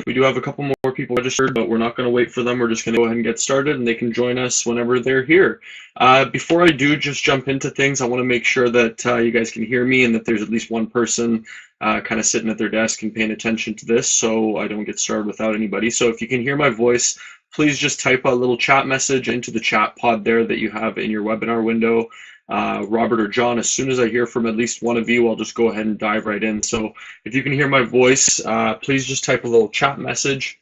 We do have a couple more people registered, but we're not going to wait for them. We're just going to go ahead and get started, and they can join us whenever they're here. Before I do just jump into things, I want to make sure that you guys can hear me and that there's at least one person kind of sitting at their desk and paying attention to this, so I don't get started without anybody. So if you can hear my voice, please just type a little chat message into the chat pod there that you have in your webinar window. Robert or John, as soon as I hear from at least one of you, I'll just go ahead and dive right in. So if you can hear my voice, please just type a little chat message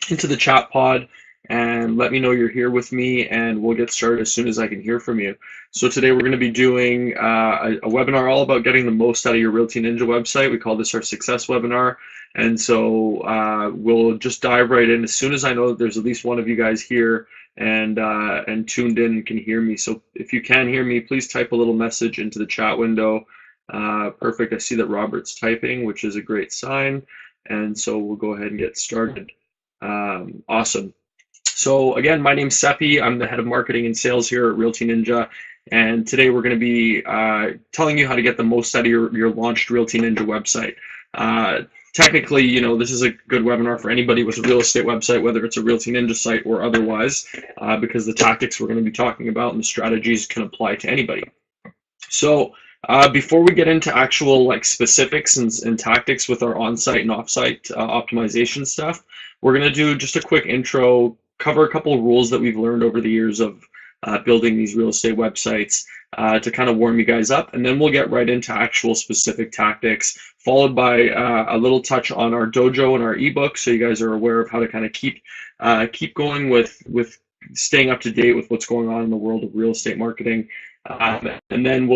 into the chat pod and let me know you're here with me, and we'll get started as soon as I can hear from you. So today we're going to be doing a webinar all about getting the most out of your RealtyNinja website. We call this our success webinar. And so we'll just dive right in as soon as I know that there's at least one of you guys here and tuned in and can hear me. So if you can hear me, please type a little message into the chat window. Perfect. I see that Robert's typing, which is a great sign. And so we'll go ahead and get started. Awesome. So again, my name's Seppi. I'm the head of marketing and sales here at RealtyNinja. And today we're going to be telling you how to get the most out of your launched RealtyNinja website. Technically, you know, this is a good webinar for anybody with a real estate website, whether it's a RealtyNinja site or otherwise, because the tactics we're going to be talking about and the strategies can apply to anybody. So before we get into actual like specifics and tactics with our on-site and off-site optimization stuff, we're going to do just a quick intro, cover a couple of rules that we've learned over the years of building these real estate websites to kind of warm you guys up, and then we'll get right into actual specific tactics, followed by a little touch on our dojo and our ebook, so you guys are aware of how to kind of keep going with staying up to date with what's going on in the world of real estate marketing. And then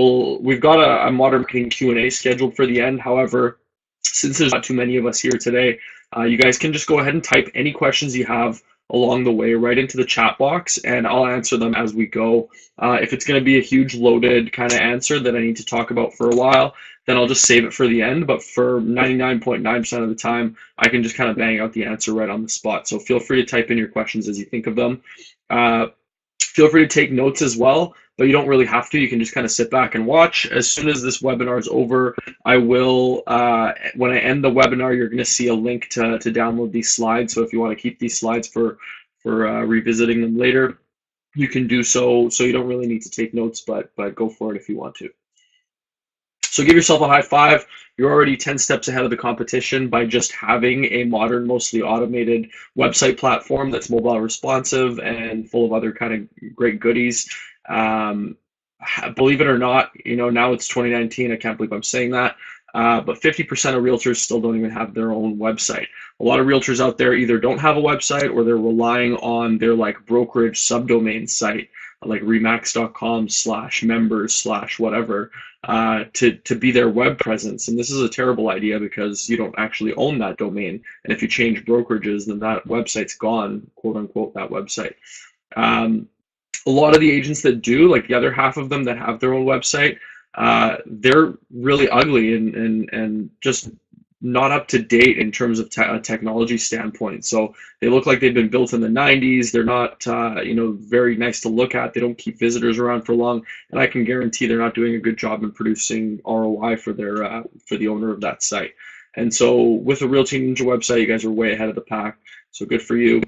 we've got a modern marketing Q&A scheduled for the end. However, since there's not too many of us here today, you guys can just go ahead and type any questions you have along the way right into the chat box, and I'll answer them as we go. If it's going to be a huge loaded kind of answer that I need to talk about for a while, then I'll just save it for the end. But for 99.9% of the time, I can just kind of bang out the answer right on the spot. So feel free to type in your questions as you think of them. Feel free to take notes as well, but you don't really have to. You can just kind of sit back and watch. As soon as this webinar is over, I will, when I end the webinar, you're going to see a link to download these slides. So if you want to keep these slides for revisiting them later, you can do so. So you don't really need to take notes, but go for it if you want to. So give yourself a high five. You're already 10 steps ahead of the competition by just having a modern, mostly automated website platform that's mobile responsive and full of other kind of great goodies. Believe it or not, you know, now it's 2019. I can't believe I'm saying that. But 50% of realtors still don't even have their own website. A lot of realtors out there either don't have a website or they're relying on their like brokerage subdomain site, like remax.com/members/whatever, to be their web presence. And this is a terrible idea because you don't actually own that domain. And if you change brokerages, then that website's gone, quote unquote, that website. A lot of the agents that do, like the other half of them that have their own website, they're really ugly and just not up to date in terms of a technology standpoint. So they look like they've been built in the 90s. They're not, you know, very nice to look at. They don't keep visitors around for long, and I can guarantee they're not doing a good job in producing ROI for their for the owner of that site. And so with a RealtyNinja website, you guys are way ahead of the pack. So good for you.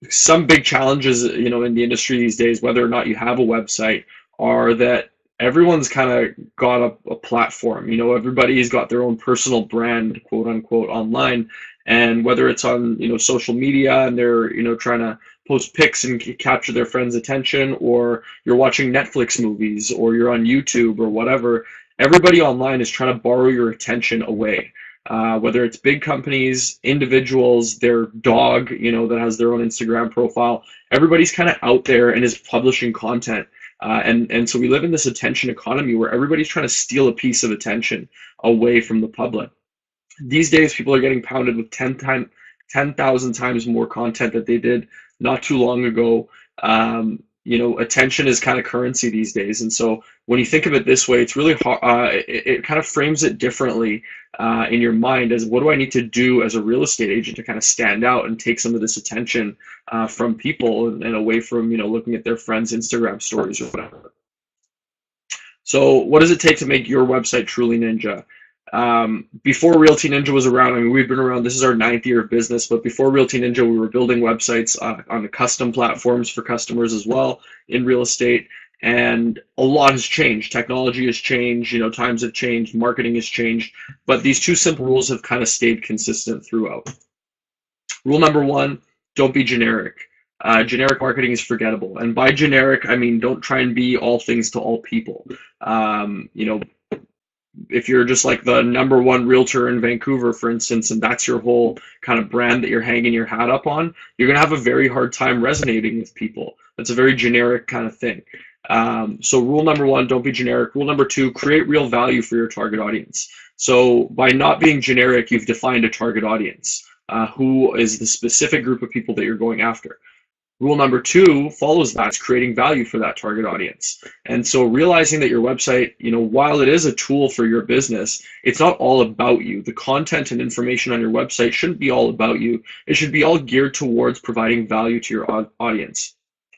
Some big challenges, you know, in the industry these days, whether or not you have a website, are that everyone's kind of got a platform. You know, everybody's got their own personal brand, quote unquote, online. And whether it's on, you know, social media and they're, you know, trying to post pics and capture their friends' attention, or you're watching Netflix movies, or you're on YouTube or whatever, everybody online is trying to borrow your attention away. Whether it's big companies, individuals, their dog, you know, that has their own Instagram profile, everybody's kind of out there and is publishing content. And so we live in this attention economy where everybody's trying to steal a piece of attention away from the public. These days, people are getting pounded with 10,000 times more content that they did not too long ago. You know, attention is kind of currency these days. And so when you think of it this way, it's really hard, it kind of frames it differently in your mind as, what do I need to do as a real estate agent to kind of stand out and take some of this attention from people and away from, you know, looking at their friends' Instagram stories or whatever. So what does it take to make your website truly ninja? Before RealtyNinja was around, I mean, we've been around, this is our 9th year of business, but before RealtyNinja, we were building websites on the custom platforms for customers as well in real estate. And a lot has changed. Technology has changed, you know, times have changed, marketing has changed, but these two simple rules have kind of stayed consistent throughout. Rule number one, don't be generic. Generic marketing is forgettable. And by generic, I mean, don't try and be all things to all people. You know, if you're just like the #1 realtor in Vancouver, for instance, and that's your whole kind of brand that you're hanging your hat up on, you're going to have a very hard time resonating with people. That's a very generic kind of thing. So rule number one, don't be generic. Rule number two, create real value for your target audience. So by not being generic, you've defined a target audience. Who is the specific group of people that you're going after? Rule number two follows that. It's creating value for that target audience. And so realizing that your website, you know, while it is a tool for your business, it's not all about you. The content and information on your website shouldn't be all about you. It should be all geared towards providing value to your audience.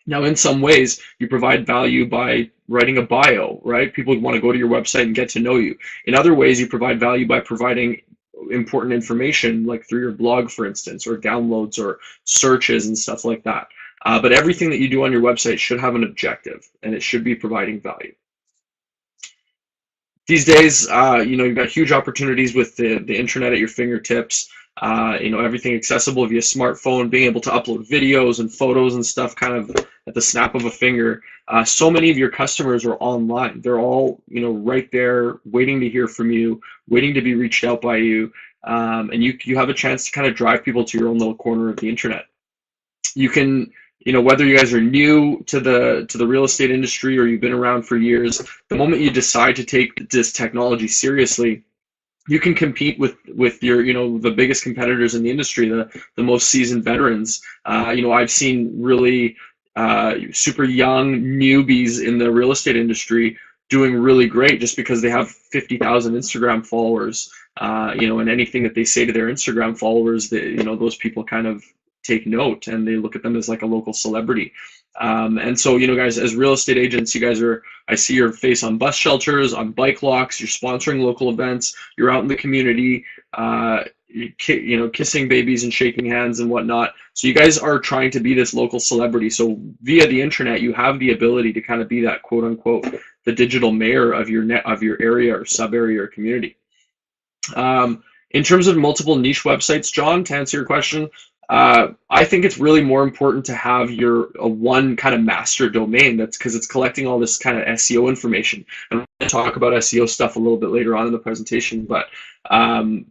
Now, in some ways, you provide value by writing a bio, right? People want to go to your website and get to know you. In other ways, you provide value by providing important information, like through your blog, for instance, or downloads or searches and stuff like that. But everything that you do on your website should have an objective, and it should be providing value. These days, you know, you've got huge opportunities with the internet at your fingertips. You know, everything accessible via smartphone, being able to upload videos and photos and stuff kind of at the snap of a finger. So many of your customers are online. They're all, you know, right there waiting to hear from you, waiting to be reached out by you. And you have a chance to kind of drive people to your own little corner of the internet. You can, you know, whether you guys are new to the real estate industry or you've been around for years, the moment you decide to take this technology seriously, you can compete with your, you know, the biggest competitors in the industry, the most seasoned veterans. You know, I've seen really super young newbies in the real estate industry doing really great just because they have 50,000 Instagram followers. You know, and anything that they say to their Instagram followers, that, you know, those people kind of take note and they look at them as like a local celebrity. And so, you know, guys, as real estate agents, you guys are, I see your face on bus shelters, on bike locks, you're sponsoring local events, you're out in the community, you know, kissing babies and shaking hands and whatnot. So you guys are trying to be this local celebrity. So via the internet, you have the ability to kind of be that quote unquote, the digital mayor of your area or sub area or community. In terms of multiple niche websites, John, to answer your question, I think it's really more important to have your one kind of master domain. That's because it's collecting all this kind of SEO information. And we're going to talk about SEO stuff a little bit later on in the presentation. But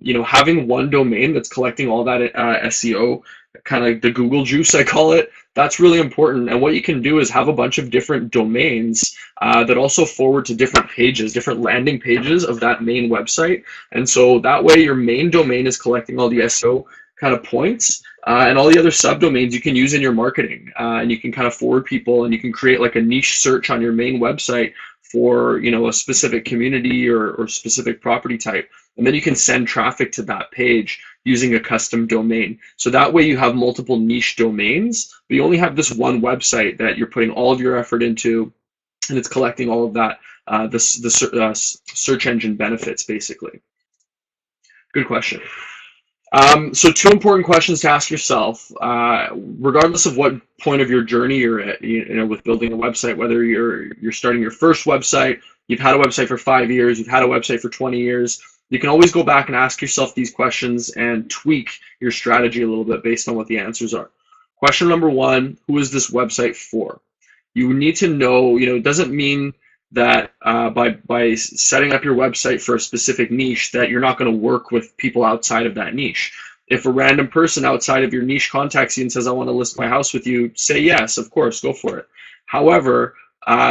you know, having one domain that's collecting all that SEO, kind of the Google juice, I call it, that's really important. And what you can do is have a bunch of different domains that also forward to different pages, different landing pages of that main website. And so that way your main domain is collecting all the SEO kind of points, and all the other subdomains you can use in your marketing, and you can kind of forward people, and you can create like a niche search on your main website for, you know, a specific community or specific property type, and then you can send traffic to that page using a custom domain. So that way you have multiple niche domains, but you only have this one website that you're putting all of your effort into, and it's collecting all of that the search engine benefits, basically. Good question. So two important questions to ask yourself, regardless of what point of your journey you're at, you know, with building a website, whether you're starting your first website, you've had a website for 5 years, you've had a website for 20 years, you can always go back and ask yourself these questions and tweak your strategy a little bit based on what the answers are. Question number one, who is this website for? You need to know, you know, it doesn't mean that by setting up your website for a specific niche that you're not going to work with people outside of that niche. If a random person outside of your niche contacts you and says, I want to list my house with you, say yes, of course, go for it. However,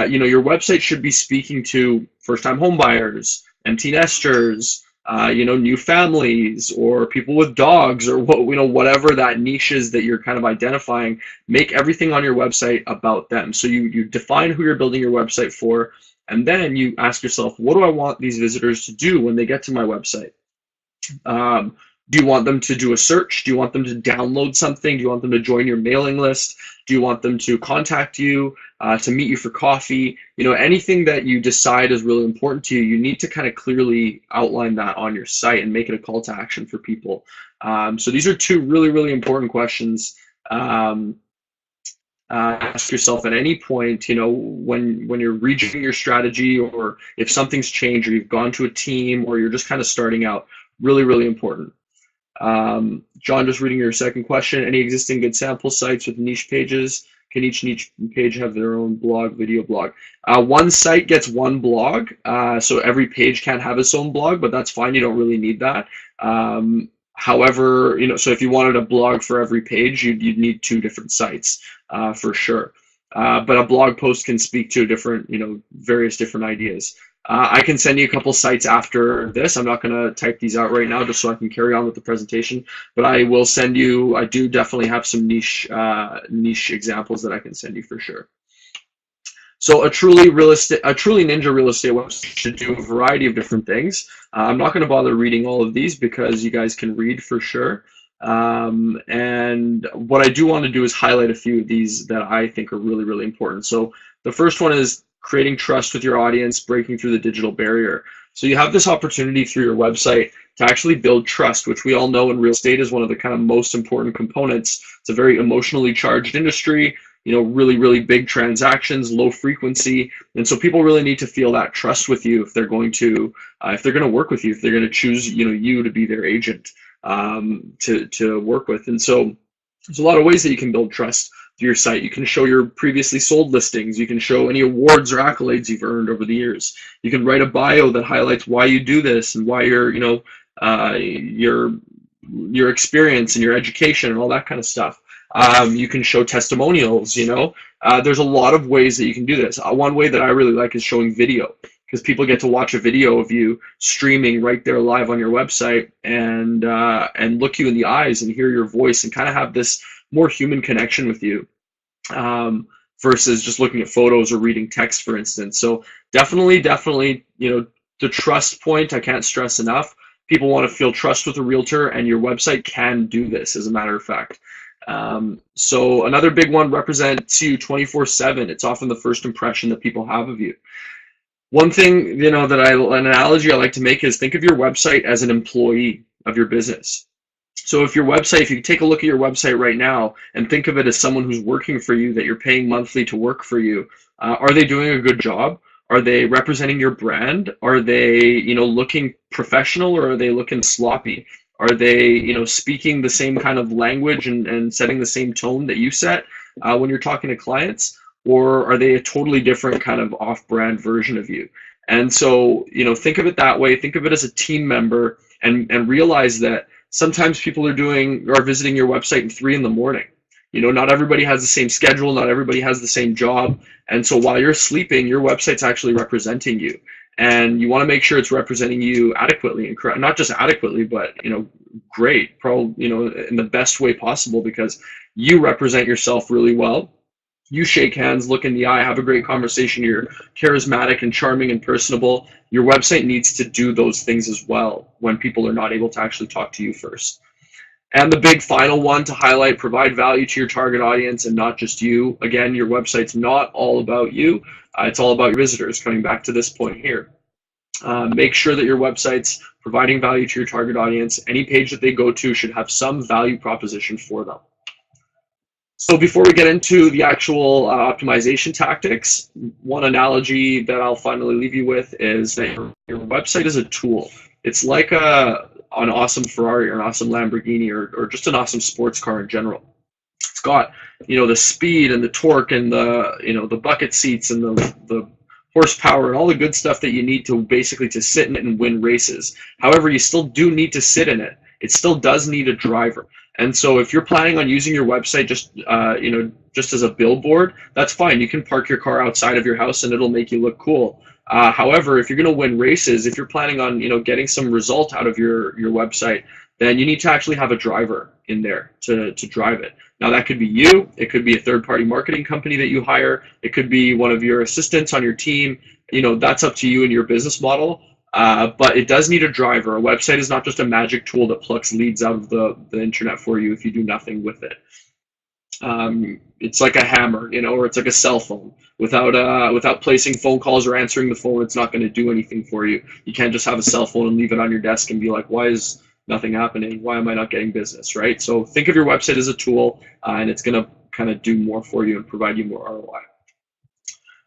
you know, your website should be speaking to first-time home buyers, empty nesters, you know, new families, or people with dogs, or what, you know, whatever that niche is that you're kind of identifying. Make everything on your website about them. So you define who you're building your website for, and then you ask yourself, what do I want these visitors to do when they get to my website? Do you want them to do a search? Do you want them to download something? Do you want them to join your mailing list? Do you want them to contact you, to meet you for coffee? You know, anything that you decide is really important to you, you need to kind of clearly outline that on your site and make it a call to action for people. So these are two really, really important questions. Ask yourself at any point, you know, when you're rejigging your strategy, or if something's changed, or you've gone to a team, or you're just kind of starting out. Really, really important. John, just reading your second question. Any existing good sample sites with niche pages? Can each niche page have their own blog, video blog? One site gets one blog, so every page can't have its own blog, but that's fine. You don't really need that. However, you know, so if you wanted a blog for every page, you'd need two different sites, for sure. But a blog post can speak to different, you know, various different ideas. I can send you a couple sites after this. I'm not going to type these out right now just so I can carry on with the presentation, but I will send you, I do definitely have some niche examples that I can send you for sure. So a truly ninja real estate website should do a variety of different things. I'm not going to bother reading all of these because you guys can read for sure. And what I do want to do is highlight a few of these that I think are really, really important. So the first one is creating trust with your audience, breaking through the digital barrier. So you have this opportunity through your website to actually build trust, which we all know in real estate is one of the kind of most important components. It's a very emotionally charged industry, you know, really, really big transactions, low frequency. And so people really need to feel that trust with you if they're going to work with you, if they're going to choose, you know, you to be their agent, to work with. And so there's a lot of ways that you can build trust through your site. You can show your previously sold listings. You can show any awards or accolades you've earned over the years. You can write a bio that highlights why you do this and why you're, you know, your experience and your education and all that kind of stuff. You can show testimonials, you know. There's a lot of ways that you can do this. One way that I really like is showing video, because people get to watch a video of you streaming right there live on your website and look you in the eyes and hear your voice and kind of have this more human connection with you, versus just looking at photos or reading text, for instance. So definitely, you know, the trust point, I can't stress enough. People want to feel trust with a realtor, and your website can do this, as a matter of fact. So another big one, represents you 24/7. It's often the first impression that people have of you. One thing, you know, an analogy I like to make is think of your website as an employee of your business. So if you take a look at your website right now and think of it as someone who's working for you, that you're paying monthly to work for you, are they doing a good job? Are they representing your brand? Are they, you know, looking professional, or are they looking sloppy? Are they, you know, speaking the same kind of language and setting the same tone that you set when you're talking to clients? Or are they a totally different kind of off-brand version of you? And so, you know, think of it that way. Think of it as a team member, and realize that sometimes people are visiting your website at 3 in the morning. You know, not everybody has the same schedule. Not everybody has the same job. And so while you're sleeping, your website's actually representing you. And you want to make sure it's representing you adequately, and correct, not just adequately, but, you know, great, probably, you know, in the best way possible, because you represent yourself really well. You shake hands, look in the eye, have a great conversation. You're charismatic and charming and personable. Your website needs to do those things as well when people are not able to actually talk to you first. And the big final one to highlight, provide value to your target audience and not just you. Again, your website's not all about you. It's all about your visitors, coming back to this point here. Make sure that your website's providing value to your target audience. Any page that they go to should have some value proposition for them. So before we get into the actual optimization tactics, one analogy that I'll finally leave you with is that your website is a tool. It's like an awesome Ferrari or an awesome Lamborghini, or just an awesome sports car in general. It's got, you know, the speed and the torque and the, you know, the bucket seats and the horsepower and all the good stuff that you need to basically to sit in it and win races. However, you still do need to sit in it. It still does need a driver. And so if you're planning on using your website just, you know, just as a billboard, that's fine. You can park your car outside of your house and it'll make you look cool. However, if you're going to win races, if you're planning on, you know, getting some result out of your website, then you need to actually have a driver in there to drive it. Now, that could be you. It could be a third-party marketing company that you hire. It could be one of your assistants on your team. You know, that's up to you and your business model. but it does need a driver. A website is not just a magic tool that plucks leads out of the internet for you if you do nothing with it. It's like a hammer, or it's like a cell phone. Without placing phone calls or answering the phone, it's not going to do anything for you. You can't just have a cell phone and leave it on your desk and be like, why is nothing happening? Why am I not getting business, right? So think of your website as a tool, and it's going to kind of do more for you and provide you more ROI.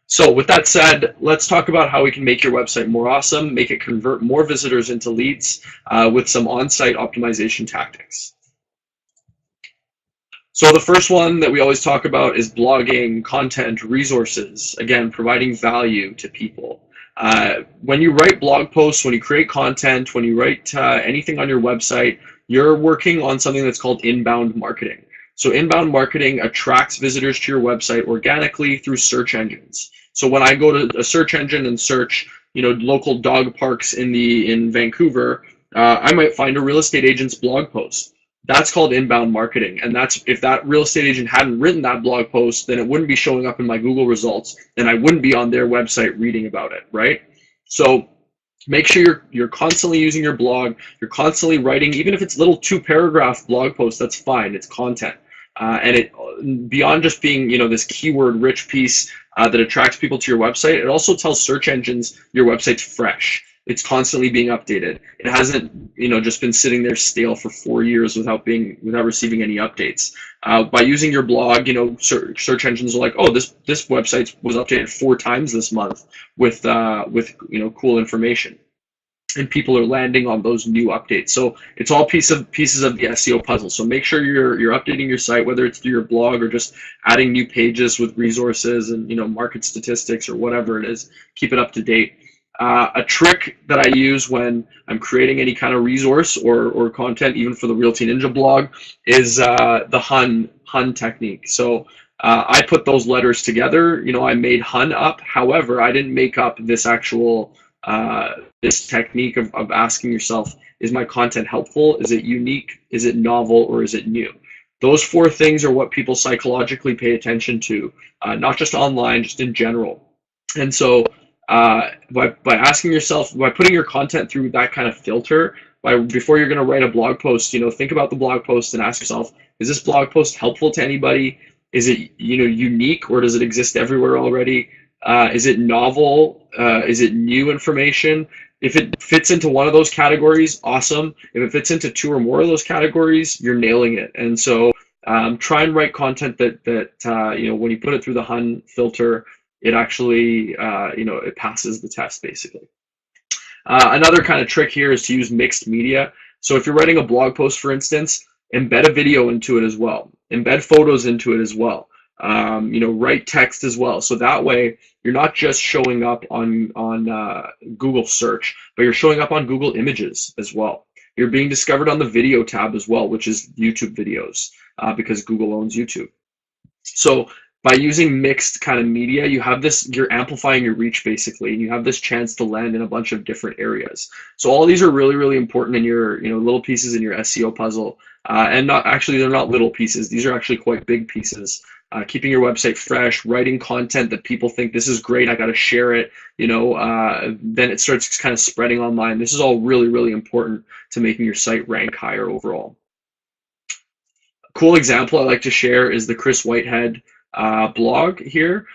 So with that said, let's talk about how we can make your website more awesome, make it convert more visitors into leads with some on-site optimization tactics. So the first one that we always talk about is blogging, content, resources, again, providing value to people. When you write blog posts, when you create content, when you write anything on your website, you're working on something that's called inbound marketing. So inbound marketing attracts visitors to your website organically through search engines. So when I go to a search engine and search, local dog parks in Vancouver, I might find a real estate agent's blog post. That's called inbound marketing, and that's if that real estate agent hadn't written that blog post, then it wouldn't be showing up in my Google results, and I wouldn't be on their website reading about it, right? So make sure you're constantly using your blog, you're constantly writing, even if it's little 2-paragraph blog posts, that's fine, it's content. And it beyond just being this keyword rich piece that attracts people to your website, it also tells search engines your website's fresh. It's constantly being updated. It hasn't just been sitting there stale for 4 years without receiving any updates. By using your blog, search engines are like, oh, this website was updated 4 times this month with cool information. And people are landing on those new updates. So it's all pieces of the SEO puzzle. So make sure you're updating your site, whether it's through your blog or just adding new pages with resources and market statistics or whatever it is. Keep it up to date. A trick that I use when I'm creating any kind of resource or content, even for the RealtyNinja blog, is the hun technique. So I put those letters together. I made hun up. However, I didn't make up this actual this technique of asking yourself, is my content helpful? Is it unique? Is it novel? Or is it new? Those 4 things are what people psychologically pay attention to, not just online, just in general. And so by asking yourself, by putting your content through that kind of filter, before you're going to write a blog post, think about the blog post and ask yourself, is this blog post helpful to anybody? Is it unique, or does it exist everywhere already? Is it novel? Is it new information? If it fits into one of those categories, awesome. If it fits into 2 or more of those categories, you're nailing it. And so try and write content that when you put it through the hun filter, it actually it passes the test basically. Another kind of trick here is to use mixed media. So if you're writing a blog post, for instance, embed a video into it as well. Embed photos into it as well. Write text as well. So that way you're not just showing up on Google search, but you're showing up on Google Images as well. You're being discovered on the video tab as well, which is YouTube videos, because Google owns YouTube. So by using mixed kind of media, you're amplifying your reach basically, and you have this chance to land in a bunch of different areas. So all these are really, really important in your little pieces in your SEO puzzle. And they're not little pieces. These are actually quite big pieces. Keeping your website fresh, writing content that people think this is great, I got to share it, then it starts kind of spreading online. This is all really, really important to making your site rank higher overall. A cool example I like to share is the Chris Whitehead blog here.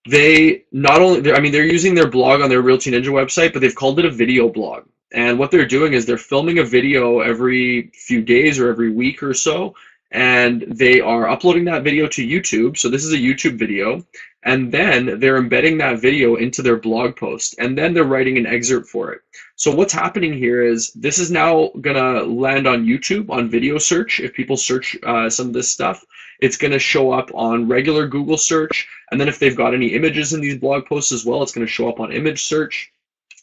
They're using their blog on their RealtyNinja website, but they've called it a video blog. And what they're doing is they're filming a video every few days or every week or so, and they are uploading that video to YouTube. So this is a YouTube video, and then they're embedding that video into their blog post, and then they're writing an excerpt for it. So what's happening here is this is now gonna land on YouTube on video search. If people search some of this stuff, it's gonna show up on regular Google search, and then if they've got any images in these blog posts as well, it's gonna show up on image search.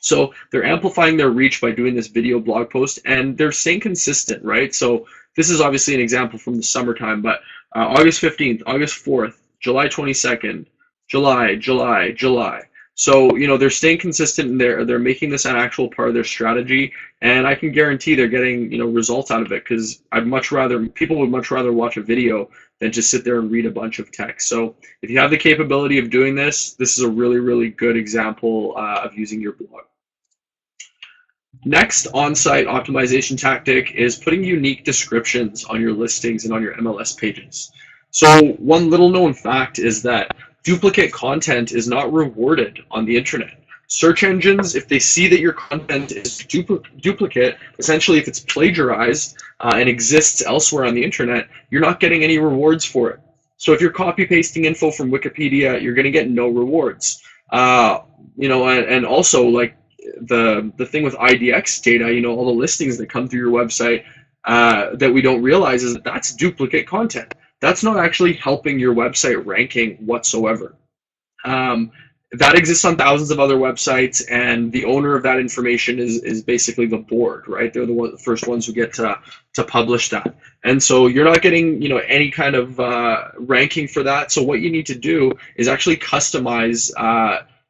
So they're amplifying their reach by doing this video blog post, and they're staying consistent, right? So this is obviously an example from the summertime, but August 15th, August 4th, July 22nd, July. So, they're staying consistent, and they're making this an actual part of their strategy, and I can guarantee they're getting, results out of it, because people would much rather watch a video than just sit there and read a bunch of text. So if you have the capability of doing this, this is a really, really good example of using your blog. Next on-site optimization tactic is putting unique descriptions on your listings and on your MLS pages. So one little known fact is that duplicate content is not rewarded on the internet. Search engines, if they see that your content is duplicate, essentially if it's plagiarized and exists elsewhere on the internet, you're not getting any rewards for it. So if you're copy pasting info from Wikipedia, you're going to get no rewards. And also like the thing with IDX data, all the listings that come through your website that we don't realize is that that's duplicate content. That's not actually helping your website ranking whatsoever. That exists on thousands of other websites, and the owner of that information is basically the board, right? They're the first ones who get to publish that. And so you're not getting, any kind of ranking for that. So what you need to do is actually customize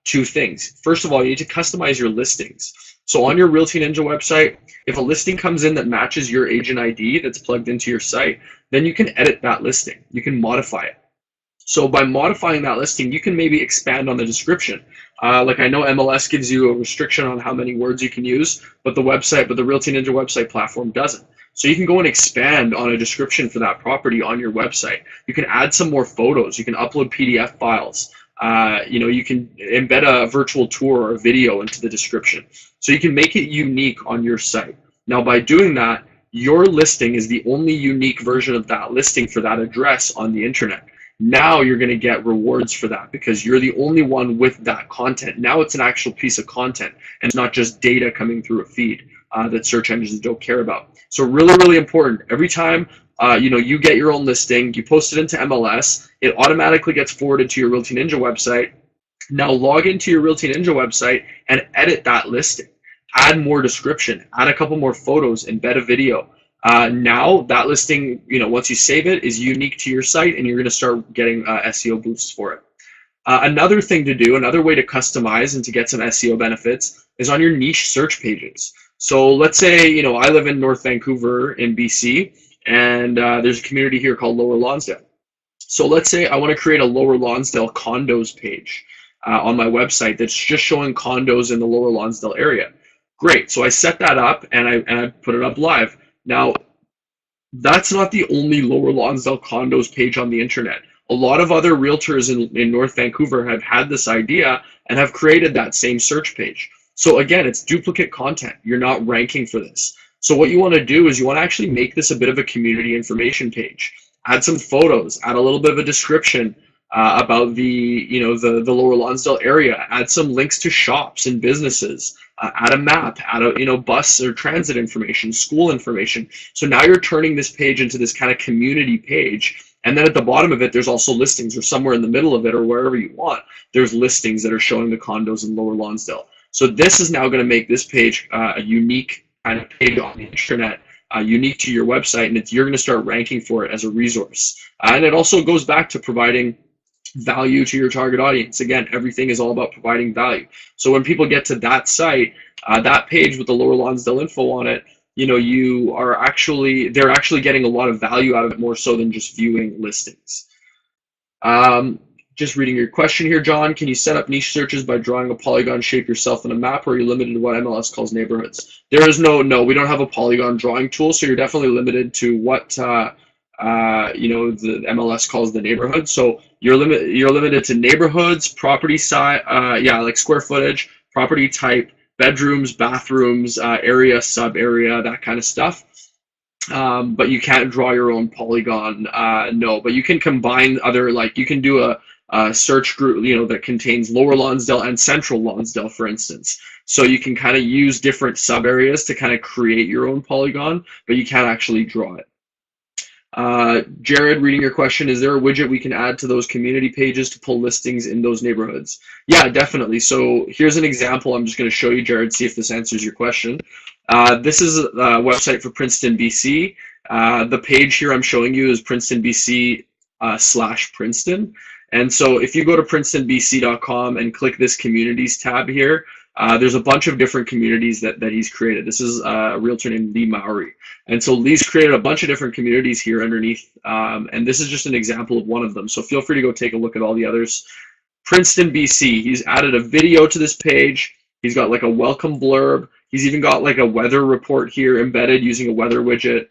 two things. First of all, you need to customize your listings. So on your RealtyNinja website, if a listing comes in that matches your agent ID that's plugged into your site, then you can edit that listing. You can modify it. So by modifying that listing, you can maybe expand on the description. Like I know MLS gives you a restriction on how many words you can use, but the RealtyNinja website platform doesn't. So you can go and expand on a description for that property on your website. You can add some more photos. You can upload PDF files. You can embed a virtual tour or a video into the description. So you can make it unique on your site. Now by doing that, your listing is the only unique version of that listing for that address on the internet. Now you're going to get rewards for that because you're the only one with that content. Now it's an actual piece of content and it's not just data coming through a feed that search engines don't care about. So really, really important. Every time you get your own listing, you post it into MLS, it automatically gets forwarded to your RealtyNinja website. Now log into your RealtyNinja website and edit that listing. Add more description, add a couple more photos, embed a video. Now that listing, once you save it, is unique to your site, and you're going to start getting SEO boosts for it. Another thing to do, another way to customize and to get some SEO benefits is on your niche search pages. So let's say, I live in North Vancouver in BC, and there's a community here called Lower Lonsdale. So let's say I want to create a Lower Lonsdale condos page on my website that's just showing condos in the Lower Lonsdale area. Great. So I set that up and I put it up live. Now, that's not the only Lower Lonsdale condos page on the internet. A lot of other realtors in North Vancouver have had this idea and have created that same search page. So again, it's duplicate content. You're not ranking for this. So what you want to do is you want to actually make this a bit of a community information page. Add some photos, add a little bit of a description about the Lower Lonsdale area. Add some links to shops and businesses. Add a map, add a bus or transit information, school information. So now you're turning this page into this kind of community page. And then at the bottom of it, there's also listings, or somewhere in the middle of it, or wherever you want, there's listings that are showing the condos in Lower Lonsdale. So this is now going to make this page a unique kind of page on the internet, unique to your website, and you're going to start ranking for it as a resource. And it also goes back to providing value to your target audience. Again, everything is all about providing value. So when people get to that site, that page with the Lower Lonsdale info on it, they're actually getting a lot of value out of it, more so than just viewing listings. Just reading your question here, John. Can you set up niche searches by drawing a polygon shape yourself in a map, or are you limited to what MLS calls neighborhoods? There is no, we don't have a polygon drawing tool, so you're definitely limited to what the MLS calls the neighborhood. So you're limited to neighborhoods, property size, like square footage, property type, bedrooms, bathrooms, area, sub area, that kind of stuff. But you can't draw your own polygon. No, but you can combine other, you can do a search group, that contains Lower Lonsdale and Central Lonsdale, for instance. So you can kind of use different sub areas to kind of create your own polygon, but you can't actually draw it. Jared, reading your question, is there a widget we can add to those community pages to pull listings in those neighborhoods? Yeah, definitely. So here's an example I'm just going to show you, Jared, see if this answers your question. This is a website for Princeton, BC. The page here I'm showing you is Princeton, BC /Princeton. And so if you go to princetonbc.com and click this communities tab here, there's a bunch of different communities that he's created. This is a realtor named Lee Mowry. And so Lee's created a bunch of different communities here underneath. And this is just an example of one of them. So feel free to go take a look at all the others. Princeton, BC, he's added a video to this page. He's got like a welcome blurb. He's even got like a weather report here embedded using a weather widget,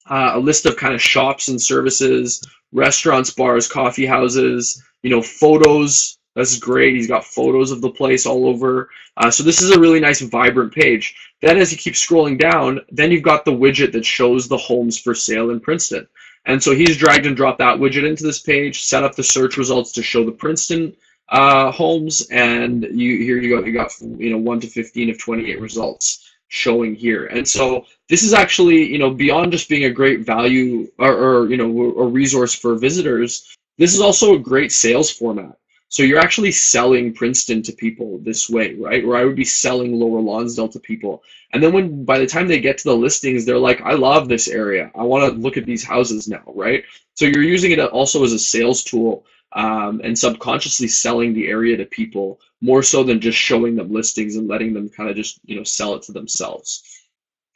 a list of kind of shops and services, restaurants, bars, coffee houses, photos. This is great. He's got photos of the place all over. So this is a really nice, vibrant page. Then as you keep scrolling down, then you've got the widget that shows the homes for sale in Princeton. And so he's dragged and dropped that widget into this page, set up the search results to show the Princeton homes, and you got 1 to 15 of 28 results showing here. And so this is actually, beyond just being a great value or a resource for visitors, this is also a great sales format. So you're actually selling Princeton to people this way, right? Or I would be selling Lower Lonsdale to people. And then by the time they get to the listings, they're like, I love this area. I want to look at these houses now, right? So you're using it also as a sales tool, and subconsciously selling the area to people more so than just showing them listings and letting them kind of just, sell it to themselves.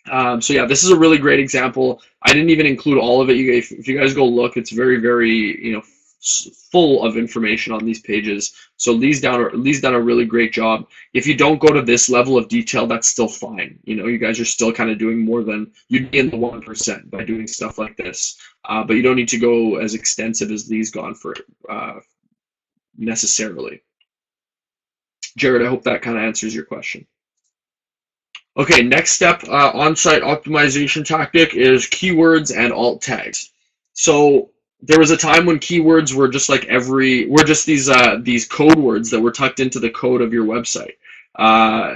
So yeah, this is a really great example. I didn't even include all of it. If you guys go look, it's very, very, full of information on these pages. So Lee's done a really great job. If you don't go to this level of detail, that's still fine. You guys are still kind of doing more than you'd be in the 1% by doing stuff like this. But you don't need to go as extensive as Lee's gone for necessarily. Jared, I hope that kind of answers your question. Okay, next step, on-site optimization tactic is keywords and alt tags. So there was a time when keywords were just like these code words that were tucked into the code of your website.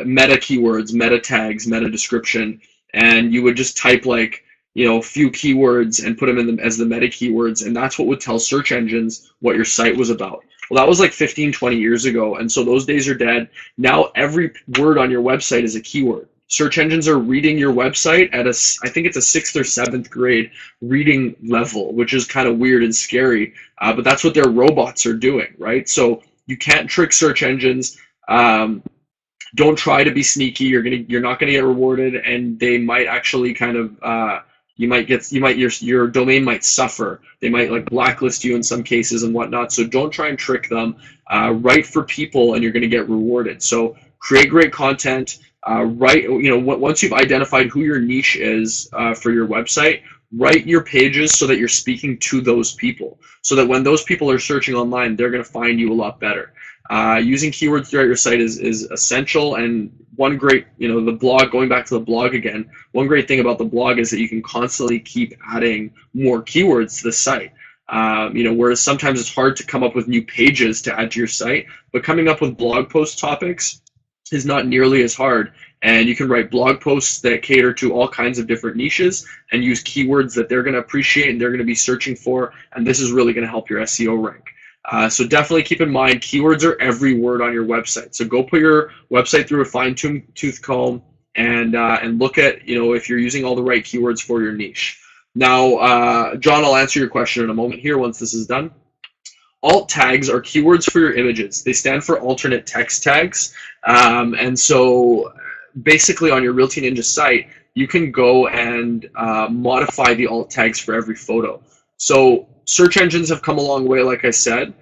Meta keywords, meta tags, meta description, and you would just type like, a few keywords and put them as the meta keywords, and that's what would tell search engines what your site was about. Well, that was like 15, 20 years ago, and so those days are dead. Now every word on your website is a keyword. Search engines are reading your website at I think it's a 6th or 7th grade reading level, which is kind of weird and scary, but that's what their robots are doing, right? So you can't trick search engines. Don't try to be sneaky. You're not gonna get rewarded, and they might actually kind of your domain might suffer. They might like blacklist you in some cases and whatnot. So don't try and trick them. Write for people, and you're gonna get rewarded. So create great content. Once you've identified who your niche is for your website, write your pages so that you're speaking to those people, so that when those people are searching online, they're going to find you a lot better. Using keywords throughout your site is essential, and one great, the blog, going back to the blog again, one great thing about the blog is that you can constantly keep adding more keywords to the site. Whereas sometimes it's hard to come up with new pages to add to your site, but coming up with blog post topics is not nearly as hard, and you can write blog posts that cater to all kinds of different niches and use keywords that they're going to appreciate and they're going to be searching for, and this is really going to help your SEO rank. So definitely keep in mind, keywords are every word on your website. So go put your website through a fine-tooth comb and look at if you're using all the right keywords for your niche. Now, John, I'll answer your question in a moment here once this is done. Alt tags are keywords for your images. They stand for alternate text tags. And so basically on your RealtyNinja site, you can go and modify the alt tags for every photo. So search engines have come a long way, like I said.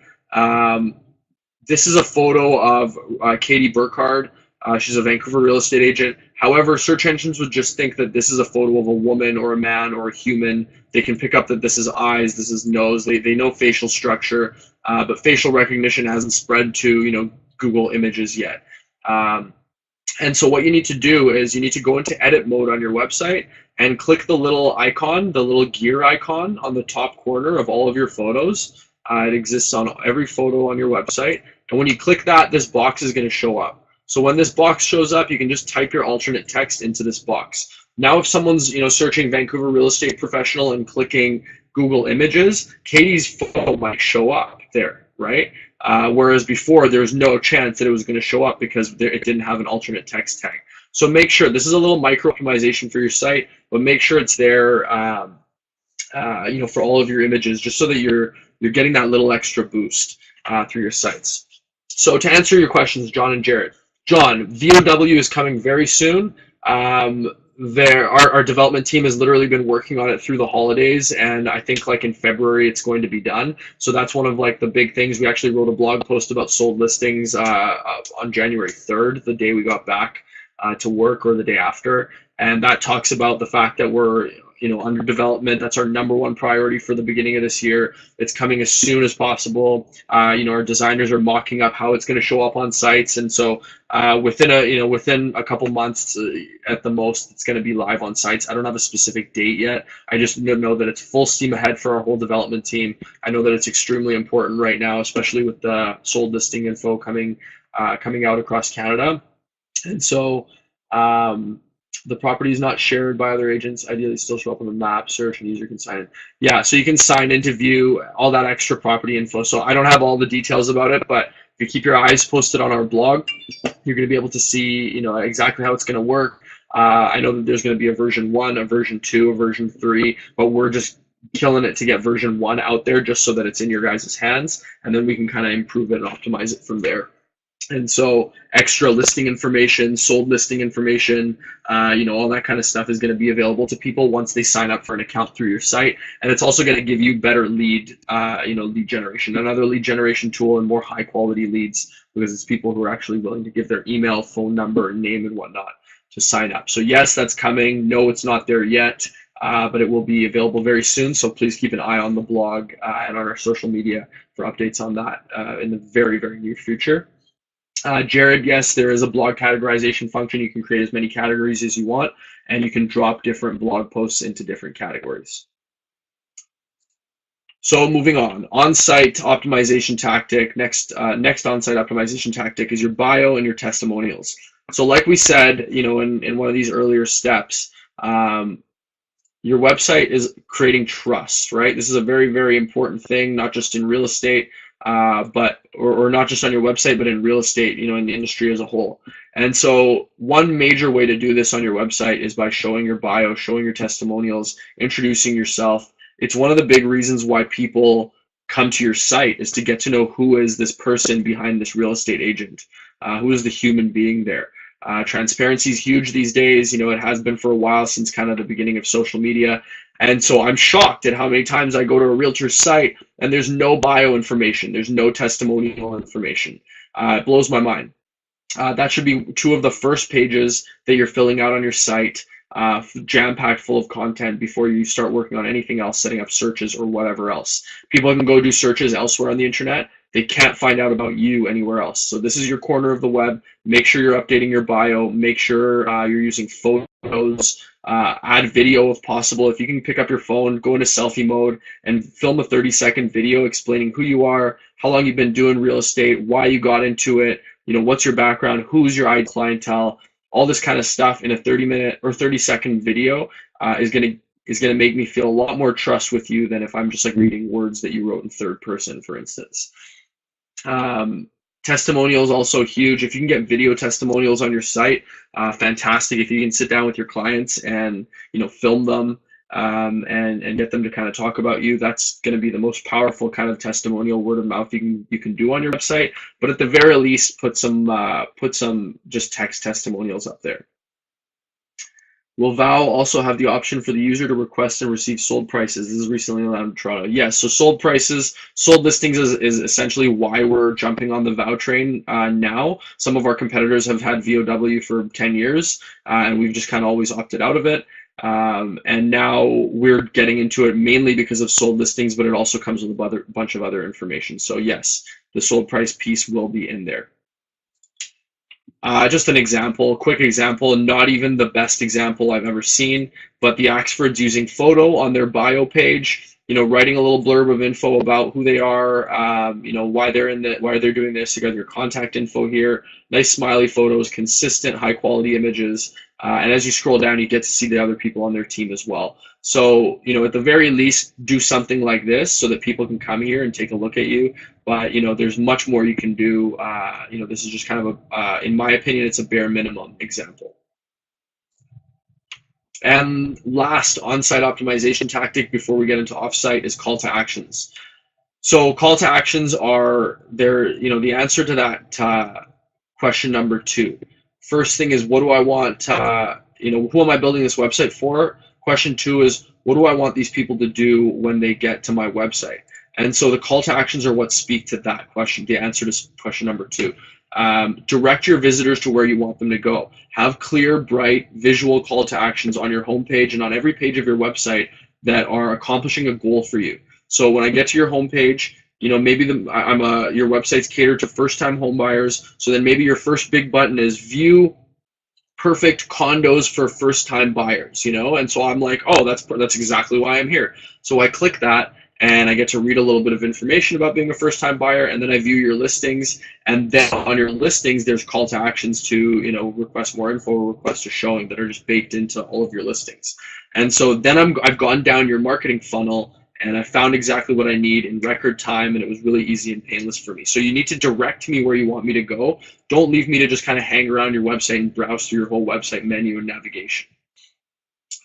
This is a photo of Katie Burkhardt. She's a Vancouver real estate agent. However, search engines would just think that this is a photo of a woman or a man or a human. They can pick up that this is eyes, this is nose. They know facial structure, but facial recognition hasn't spread to Google Images yet. And so what you need to do is you need to go into edit mode on your website and click the little icon, the little gear icon on the top corner of all of your photos. It exists on every photo on your website. And when you click that, this box is going to show up. So when this box shows up, you can just type your alternate text into this box. Now, if someone's searching Vancouver real estate professional and clicking Google Images, Katie's photo might show up there, right? Whereas before, there's no chance that it was going to show up because it didn't have an alternate text tag. So make sure, this is a little micro optimization for your site, but make sure it's there, for all of your images, just so that you're getting that little extra boost through your sites. So to answer your questions, John and Jared. John, VOW is coming very soon. Our development team has literally been working on it through the holidays, and I think like in February it's going to be done. So that's one of like the big things. We actually wrote a blog post about sold listings on January 3rd, the day we got back to work or the day after. And that talks about the fact that we're under development. That's our -- 1 priority for the beginning of this year. It's coming as soon as possible. Our designers are mocking up how it's going to show up on sites, and so within a couple months at the most, it's going to be live on sites. I don't have a specific date yet. I just know that it's full steam ahead for our whole development team. I know that it's extremely important right now, especially with the sold listing info coming out across Canada, and so. The property is not shared by other agents. Ideally, still show up on the map, search, and user can sign in. Yeah, so you can sign in to view all that extra property info. So I don't have all the details about it, but if you keep your eyes posted on our blog, you're going to be able to see, exactly how it's going to work. I know that there's going to be a version 1, a version 2, a version 3, but we're just killing it to get version 1 out there just so that it's in your guys' hands, and then we can kind of improve it and optimize it from there. And so extra listing information, sold listing information, all that kind of stuff is going to be available to people once they sign up for an account through your site. And it's also going to give you better lead generation, another lead generation tool, and more high quality leads, because it's people who are actually willing to give their email, phone number, name, and whatnot to sign up. So yes, that's coming. No, it's not there yet, but it will be available very soon. So please keep an eye on the blog and on our social media for updates on that in the very, very near future. Jared, yes, there is a blog categorization function. You can create as many categories as you want, and you can drop different blog posts into different categories. So moving on-site optimization tactic. Next on-site optimization tactic is your bio and your testimonials. So like we said, in one of these earlier steps, your website is creating trust, right? This is a very, very important thing, not just in real estate, or not just on your website, but in real estate, in the industry as a whole. And so one major way to do this on your website is by showing your bio, showing your testimonials, introducing yourself. It's one of the big reasons why people come to your site, is to get to know who is this person behind this real estate agent, who is the human being there. Transparency is huge these days. It has been for a while, since kind of the beginning of social media. And so I'm shocked at how many times I go to a realtor's site and there's no bio information. There's no testimonial information. It blows my mind. That should be 2 of the first pages that you're filling out on your site, jam-packed full of content before you start working on anything else, setting up searches or whatever else. People can go do searches elsewhere on the internet. They can't find out about you anywhere else. So this is your corner of the web. Make sure you're updating your bio. Make sure you're using photos. Add video if possible. If you can pick up your phone, go into selfie mode and film a 30-second video explaining who you are, how long you've been doing real estate, why you got into it, what's your background, who's your ideal clientele, all this kind of stuff in a 30-minute or 30-second video is going to make me feel a lot more trust with you than if I'm just like reading words that you wrote in third person, for instance. Testimonials also huge. If you can get video testimonials on your site, fantastic. If you can sit down with your clients and film them and get them to kind of talk about you, that's going to be the most powerful kind of testimonial, word of mouth you can do on your website. But at the very least, put some just text testimonials up there. Will VOW also have the option for the user to request and receive sold prices? This is recently allowed in Toronto. Yes, so sold prices, sold listings is essentially why we're jumping on the VOW train now. Some of our competitors have had VOW for 10 years, and we've just kind of always opted out of it. And now we're getting into it mainly because of sold listings, but it also comes with a bunch of other information. So yes, the sold price piece will be in there. Just an example, quick example, not even the best example I've ever seen, but the Axfords using photo on their bio page, writing a little blurb of info about who they are, why they're doing this. You got your contact info here, nice smiley photos, consistent high quality images, and as you scroll down, you get to see the other people on their team as well. So, at the very least, do something like this so that people can come here and take a look at you. But, there's much more you can do. This is just kind of in my opinion, it's a bare minimum example. And last on-site optimization tactic before we get into off-site is call to actions. So call to actions are the answer to that question number 2. First thing is, what do I want, who am I building this website for? Question 2 is, what do I want these people to do when they get to my website? And so the call to actions are what speak to that question, the answer to question number 2. Direct your visitors to where you want them to go. Have clear, bright, visual call to actions on your homepage and on every page of your website that are accomplishing a goal for you. So when I get to your homepage, maybe your website's catered to first-time home buyers. So then maybe your first big button is view perfect condos for first-time buyers, and so I'm like, oh, that's exactly why I'm here. So I click that and I get to read a little bit of information about being a first-time buyer, and then I view your listings, and then on your listings there's call to actions to request more info or request a showing that are just baked into all of your listings. And so then I've gone down your marketing funnel and I found exactly what I need in record time, and it was really easy and painless for me. So you need to direct me where you want me to go. Don't leave me to just kind of hang around your website and browse through your whole website menu and navigation.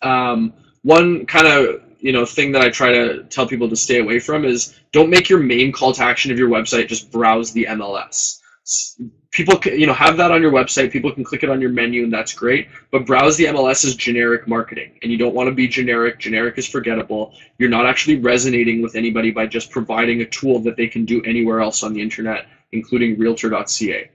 One kind of thing that I try to tell people to stay away from is don't make your main call to action of your website just browse the MLS. People can, have that on your website. People can click it on your menu, and that's great. But browse the MLS is generic marketing, and you don't want to be generic. Generic is forgettable. You're not actually resonating with anybody by just providing a tool that they can do anywhere else on the internet, including Realtor.ca.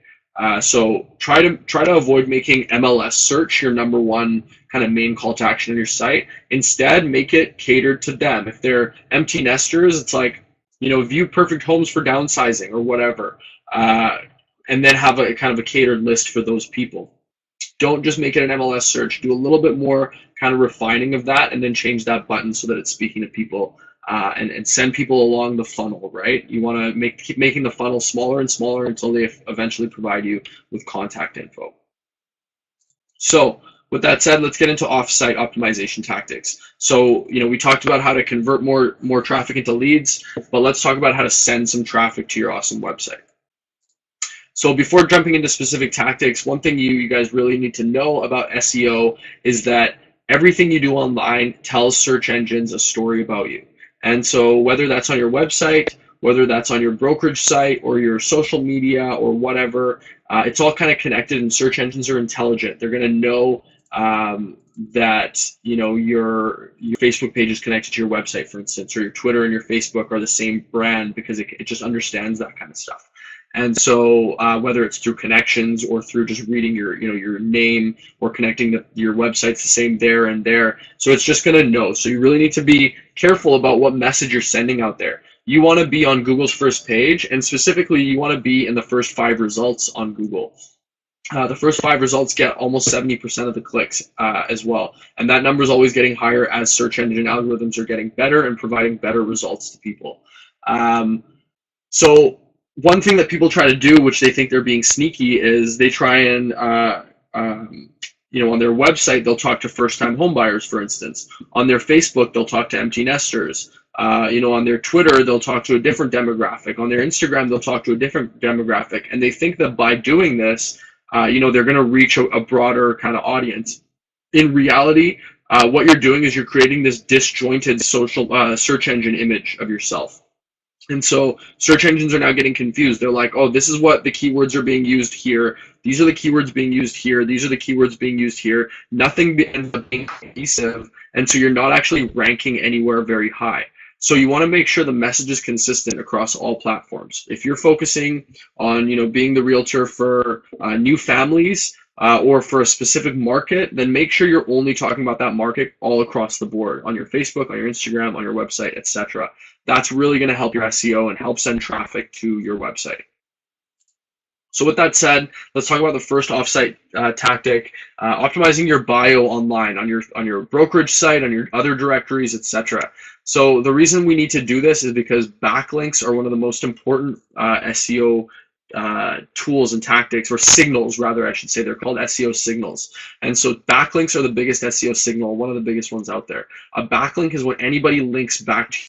So try to avoid making MLS search your number one kind of main call to action on your site. Instead, make it catered to them. If they're empty nesters, it's like, view perfect homes for downsizing or whatever. And then have a kind of a catered list for those people. Don't just make it an MLS search. Do a little bit more kind of refining of that, and then change that button so that it's speaking to people and send people along the funnel, right? You want to keep making the funnel smaller and smaller until they eventually provide you with contact info. So with that said, let's get into off-site optimization tactics. So, we talked about how to convert more traffic into leads, but let's talk about how to send some traffic to your awesome website. So before jumping into specific tactics, one thing you guys really need to know about SEO is that everything you do online tells search engines a story about you. And so whether that's on your website, whether that's on your brokerage site or your social media or whatever, it's all kind of connected, and search engines are intelligent. They're going to know that your Facebook page is connected to your website, for instance, or your Twitter and your Facebook are the same brand, because it just understands that kind of stuff. And so whether it's through connections or through just reading your name or connecting your websites the same there and there, so it's just going to know. So you really need to be careful about what message you're sending out there. You want to be on Google's first page, and specifically you want to be in the first 5 results on Google. The first 5 results get almost 70% of the clicks as well, and that number is always getting higher as search engine algorithms are getting better and providing better results to people. So one thing that people try to do, which they think they're being sneaky, is they try and on their website they'll talk to first-time homebuyers, for instance. On their Facebook they'll talk to empty nesters. On their Twitter they'll talk to a different demographic. On their Instagram they'll talk to a different demographic, and they think that by doing this, they're going to reach a broader kind of audience. In reality, what you're doing is you're creating this disjointed social search engine image of yourself. And so search engines are now getting confused. They're like, oh, this is what the keywords are being used here. These are the keywords being used here. These are the keywords being used here. Nothing ends up being cohesive. And so you're not actually ranking anywhere very high. So you want to make sure the message is consistent across all platforms. If you're focusing on, being the realtor for new families or for a specific market, then make sure you're only talking about that market all across the board on your Facebook, on your Instagram, on your website, etc. That's really going to help your SEO and help send traffic to your website. So with that said, let's talk about the first offsite tactic, optimizing your bio online on your brokerage site, on your other directories, etc. So the reason we need to do this is because backlinks are one of the most important SEO tools and tactics, or signals rather, I should say. They're called SEO signals. And so backlinks are the biggest SEO signal, one of the biggest ones out there. A backlink is when anybody links back to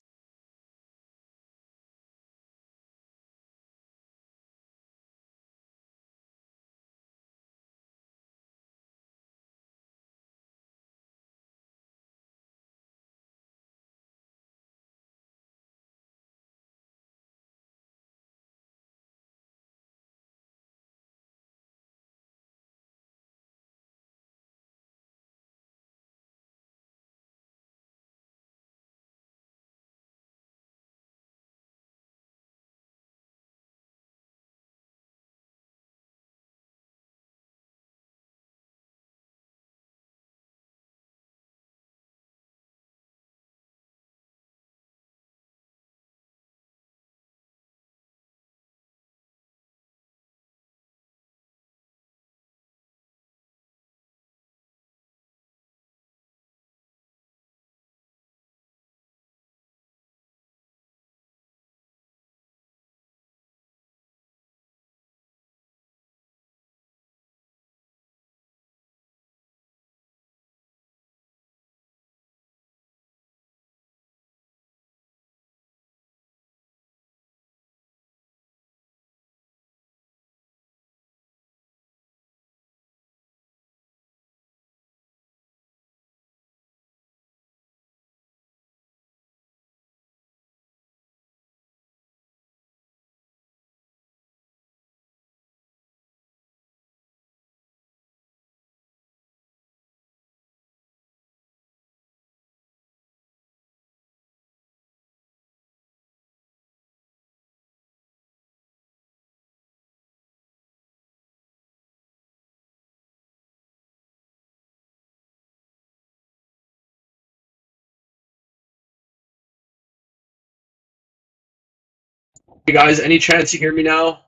Hey guys, any chance you hear me now?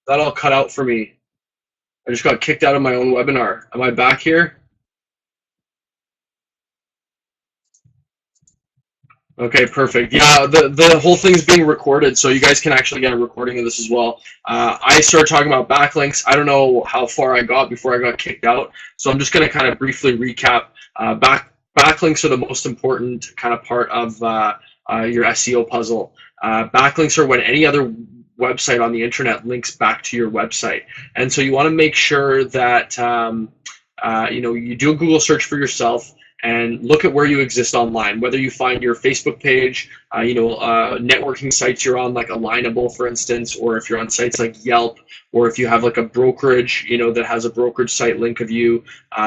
That all cut out for me. I just got kicked out of my own webinar. Am I back here? Okay, perfect. Yeah, the whole thing's being recorded, so you guys can actually get a recording of this as well. I started talking about backlinks. I don't know how far I got before I got kicked out, so I'm just going to kind of briefly recap. Backlinks are the most important kind of part of your SEO puzzle. Backlinks are when any other website on the internet links back to your website, and so you want to make sure that you do a Google search for yourself and look at where you exist online, whether you find your Facebook page, networking sites you're on, like Alignable, for instance, or if you're on sites like Yelp, or if you have like a brokerage, that has a brokerage site link of you,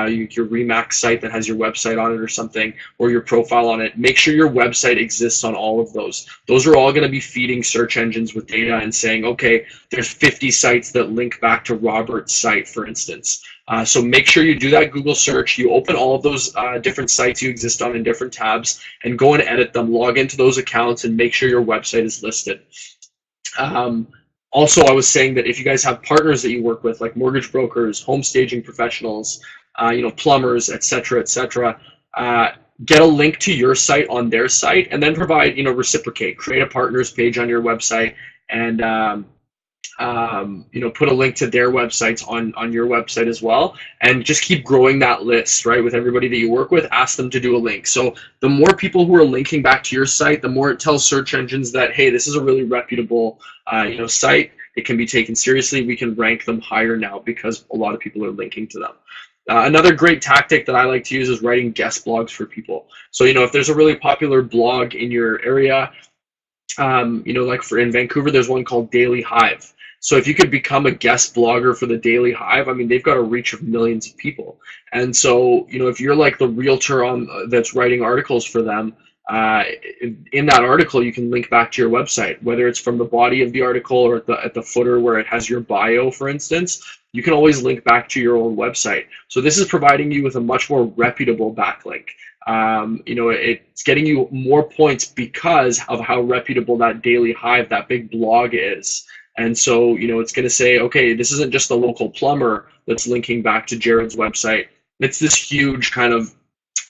your Remax site that has your website on it or something, or your profile on it. Make sure your website exists on all of those. Those are all going to be feeding search engines with data and saying, okay, there's 50 sites that link back to Robert's site, for instance. So make sure you do that Google search. You open all of those different sites you exist on in different tabs and go and edit them, log into those accounts, and make sure your website is listed. Also, I was saying that if you guys have partners that you work with, like mortgage brokers, home staging professionals, plumbers, etc., get a link to your site on their site, and then provide, reciprocate. Create a partners page on your website, and put a link to their websites on your website as well, and just keep growing that list, right? With everybody that you work with, ask them to do a link. So the more people who are linking back to your site, the more it tells search engines that, hey, this is a really reputable, site. It can be taken seriously. We can rank them higher now because a lot of people are linking to them. Another great tactic that I like to use is writing guest blogs for people. So, if there's a really popular blog in your area, like in Vancouver, there's one called Daily Hive. So if you could become a guest blogger for the Daily Hive, they've got a reach of millions of people. And so, if you're like the realtor that's writing articles for them, in that article, you can link back to your website, whether it's from the body of the article or at the footer where it has your bio, for instance. You can always link back to your own website. So this is providing you with a much more reputable backlink. It's getting you more points because of how reputable that Daily Hive, that big blog is. And so, it's going to say, okay, this isn't just a local plumber that's linking back to Jared's website. It's this huge kind of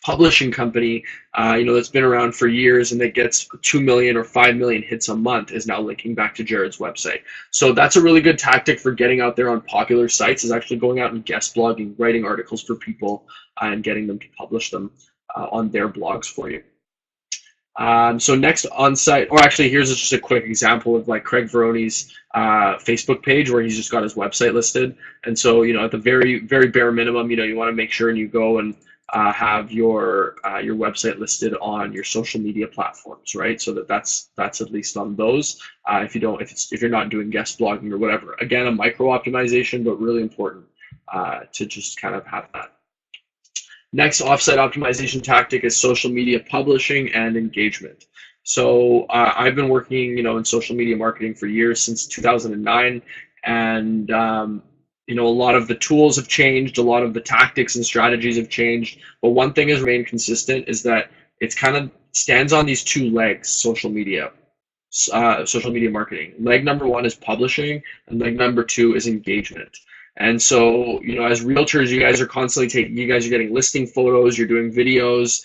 publishing company, that's been around for years and that gets 2 million or 5 million hits a month is now linking back to Jared's website. So that's a really good tactic for getting out there on popular sites, is actually going out and guest blogging, writing articles for people, and getting them to publish them on their blogs for you. So next on site, or actually here's just a quick example of like Craig Veroni's Facebook page where he's just got his website listed. And so, at the very, very bare minimum, you want to make sure and you go and have your website listed on your social media platforms, right? So that's at least on those. If you're not doing guest blogging or whatever, again, a micro optimization, but really important to just kind of have that. Next offsite optimization tactic is social media publishing and engagement. So I've been working, in social media marketing for years, since 2009, and a lot of the tools have changed, a lot of the tactics and strategies have changed, but one thing has remained consistent is that it's kind of stands on these two legs: social media marketing. Leg number one is publishing, and leg number two is engagement. And so, as realtors, you guys are getting listing photos, you're doing videos,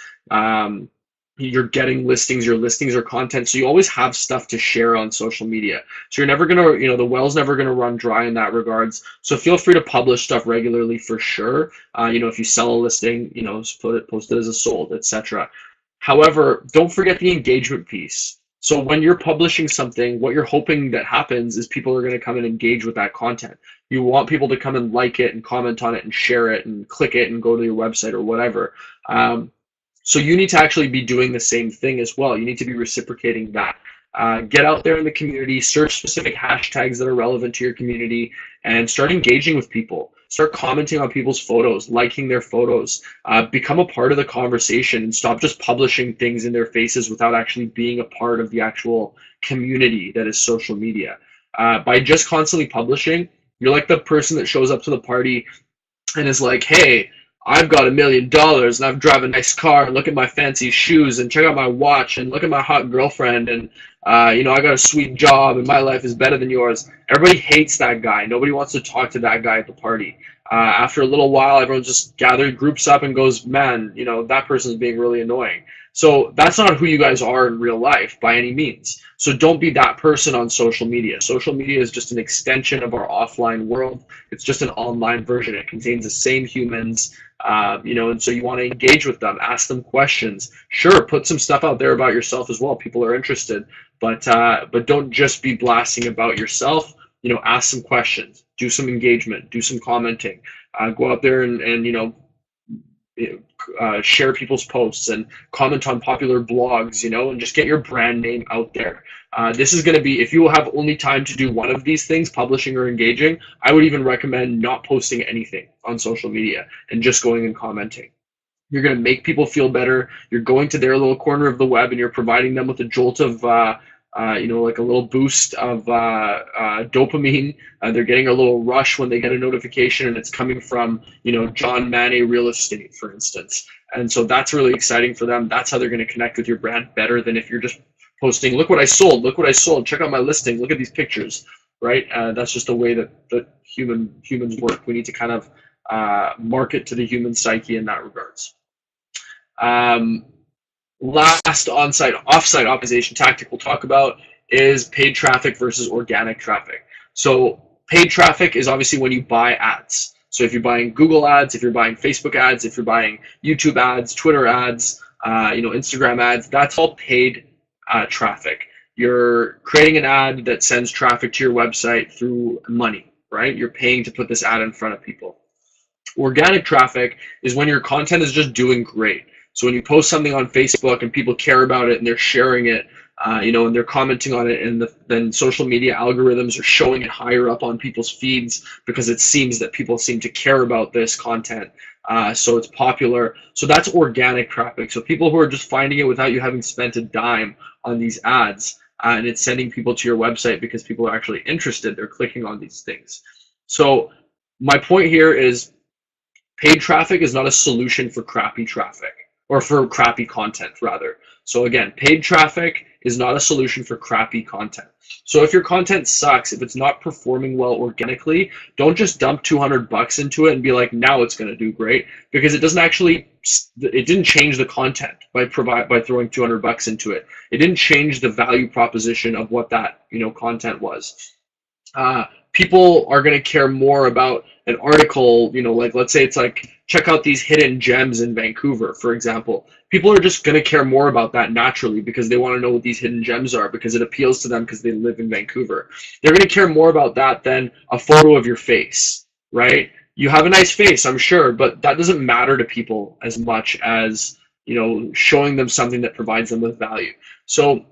you're getting listings, your listings are content. So you always have stuff to share on social media. So you're never going to, the well's never going to run dry in that regards. So feel free to publish stuff regularly for sure. If you sell a listing, post it as a sold, etc. However, don't forget the engagement piece. So when you're publishing something, what you're hoping that happens is people are going to come and engage with that content. You want people to come and like it and comment on it and share it and click it and go to your website or whatever. So you need to actually be doing the same thing as well. You need to be reciprocating that. Get out there in the community, search specific hashtags that are relevant to your community, and start engaging with people. Start commenting on people's photos, liking their photos, become a part of the conversation, and stop just publishing things in their faces without actually being a part of the actual community that is social media. By just constantly publishing, you're like the person that shows up to the party and is like, hey, I've got $1 million and I've drive a nice car and look at my fancy shoes and check out my watch and look at my hot girlfriend and you know, I got a sweet job and my life is better than yours. Everybody hates that guy. Nobody wants to talk to that guy at the party. After a little while, everyone just gathers groups up and goes, man, you know, that person's being really annoying. So that's not who you guys are in real life by any means. So don't be that person on social media. Social media is just an extension of our offline world. It's just an online version. It contains the same humans, you know, and so you want to engage with them, ask them questions. Sure, put some stuff out there about yourself as well. People are interested, but don't just be blasting about yourself. You know, ask some questions, do some engagement, do some commenting, go out there and you know, share people's posts and comment on popular blogs, you know, and just get your brand name out there. This is going to be, if you have only time to do one of these things, publishing or engaging, I would even recommend not posting anything on social media and just going and commenting. You're going to make people feel better. You're going to their little corner of the web and you're providing them with a jolt of you know, like a little boost of dopamine. They're getting a little rush when they get a notification and it's coming from, you know, John Manny Real Estate, for instance. And so that's really exciting for them. That's how they're going to connect with your brand better than if you're just posting, look what I sold, look what I sold, check out my listing, look at these pictures, right? That's just the way that humans work. We need to kind of market to the human psyche in that regards. Last offsite optimization tactic we'll talk about is paid traffic versus organic traffic. So paid traffic is obviously when you buy ads. So if you're buying Google ads, if you're buying Facebook ads, if you're buying YouTube ads, Twitter ads, you know, Instagram ads, that's all paid traffic. You're creating an ad that sends traffic to your website through money, right? You're paying to put this ad in front of people. Organic traffic is when your content is just doing great. So when you post something on Facebook and people care about it and they're sharing it, you know, and they're commenting on it, and then social media algorithms are showing it higher up on people's feeds because it seems that people seem to care about this content. So it's popular. So that's organic traffic. So people who are just finding it without you having spent a dime on these ads, and it's sending people to your website because people are actually interested. They're clicking on these things. So my point here is paid traffic is not a solution for crappy traffic, or for crappy content rather. So again, paid traffic is not a solution for crappy content. So if your content sucks, if it's not performing well organically, don't just dump $200 into it and be like, now it's going to do great, because it doesn't actually, it didn't change the content by throwing $200 into it. It didn't change the value proposition of what that, you know, content was. People are going to care more about an article, you know, like let's say it's like, check out these hidden gems in Vancouver, for example. People are just going to care more about that naturally because they want to know what these hidden gems are, because it appeals to them because they live in Vancouver. They're going to care more about that than a photo of your face, right? You have a nice face, I'm sure, but that doesn't matter to people as much as, you know, showing them something that provides them with value. So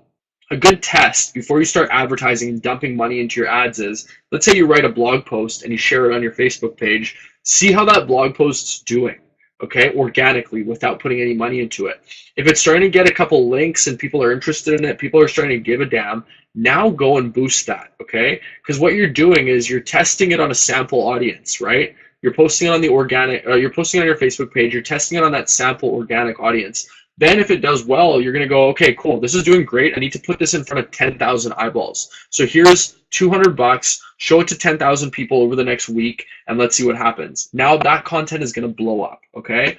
a good test before you start advertising and dumping money into your ads is, let's say you write a blog post and you share it on your Facebook page. See how that blog post's doing, okay, organically, without putting any money into it. If it's starting to get a couple links and people are interested in it, people are starting to give a damn, now go and boost that, okay? Because what you're doing is you're testing it on a sample audience, right? You're posting it on the organic, you're posting it on your Facebook page, you're testing it on that sample organic audience. Then if it does well, you're going to go, okay, cool, this is doing great. I need to put this in front of 10,000 eyeballs. So here's $200, show it to 10,000 people over the next week, and let's see what happens. Now that content is going to blow up, okay?